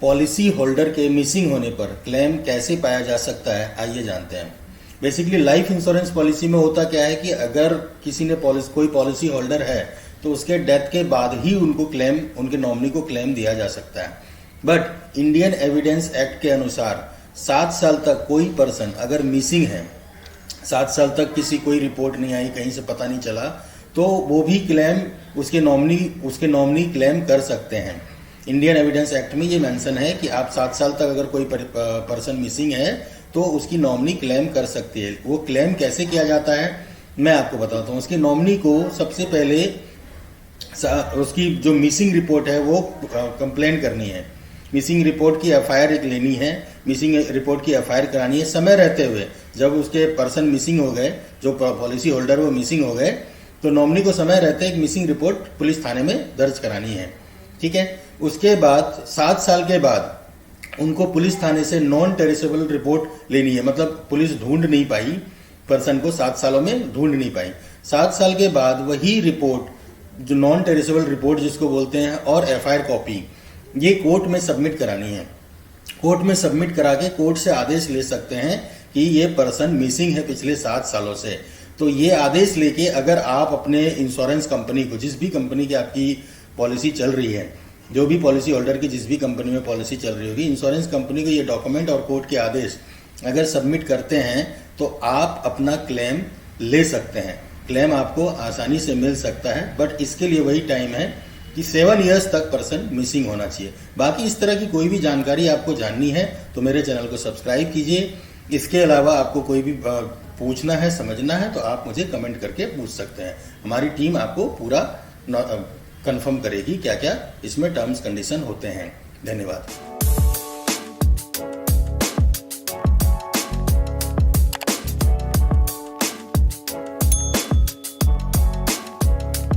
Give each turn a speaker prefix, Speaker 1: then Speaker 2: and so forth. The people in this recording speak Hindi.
Speaker 1: पॉलिसी होल्डर के मिसिंग होने पर क्लेम कैसे पाया जा सकता है, आइए जानते हैं। बेसिकली लाइफ इंश्योरेंस पॉलिसी में होता क्या है कि अगर किसी ने कोई पॉलिसी होल्डर है तो उसके डेथ के बाद ही उनके नॉमिनी को क्लेम दिया जा सकता है। बट इंडियन एविडेंस एक्ट के अनुसार 7 साल तक कोई पर्सन अगर मिसिंग है, 7 साल तक कोई रिपोर्ट नहीं आई, कहीं से पता नहीं चला, तो वो भी क्लेम उसके नॉमिनी क्लेम कर सकते हैं। इंडियन एविडेंस एक्ट में ये मेंशन है कि आप 7 साल तक अगर कोई पर्सन मिसिंग है तो उसकी नॉमिनी क्लेम कर सकती है। वो क्लेम कैसे किया जाता है मैं आपको बताता हूँ। उसके नॉमिनी को सबसे पहले उसकी जो मिसिंग रिपोर्ट है वो कंप्लेन करनी है। मिसिंग रिपोर्ट की एफआईआर एक लेनी है, मिसिंग रिपोर्ट की एफआईआर करानी है समय रहते हुए। जब उसके पर्सन मिसिंग हो गए, जो पॉलिसी होल्डर वो मिसिंग हो गए, तो नॉमिनी को समय रहते एक मिसिंग रिपोर्ट पुलिस थाने में दर्ज करानी है। ठीक है। उसके बाद 7 साल के बाद उनको पुलिस थाने से नॉन टेरेसेबल रिपोर्ट लेनी है। मतलब पुलिस ढूंढ नहीं पाई पर्सन को, 7 सालों में ढूंढ नहीं पाई। 7 साल के बाद वही रिपोर्ट, जो नॉन टेरेसेबल रिपोर्ट जिसको बोलते हैं, और एफआईआर कॉपी, ये कोर्ट में सबमिट करानी है। कोर्ट में सबमिट करा के कोर्ट से आदेश ले सकते हैं कि ये पर्सन मिसिंग है पिछले 7 सालों से। तो ये आदेश लेके अगर आप अपने इंश्योरेंस कंपनी को, जिस भी कंपनी की आपकी पॉलिसी चल रही है, जो भी पॉलिसी होल्डर की जिस भी कंपनी में पॉलिसी चल रही होगी, इंश्योरेंस कंपनी को ये डॉक्यूमेंट और कोर्ट के आदेश अगर सबमिट करते हैं तो आप अपना क्लेम ले सकते हैं। क्लेम आपको आसानी से मिल सकता है, बट इसके लिए वही टाइम है कि 7 इयर्स तक पर्सन मिसिंग होना चाहिए। बाकी इस तरह की कोई भी जानकारी आपको जाननी है तो मेरे चैनल को सब्सक्राइब कीजिए। इसके अलावा आपको कोई भी पूछना है, समझना है, तो आप मुझे कमेंट करके पूछ सकते हैं। हमारी टीम आपको पूरा कंफर्म करेगी क्या क्या इसमें टर्म्स कंडीशन होते हैं। धन्यवाद।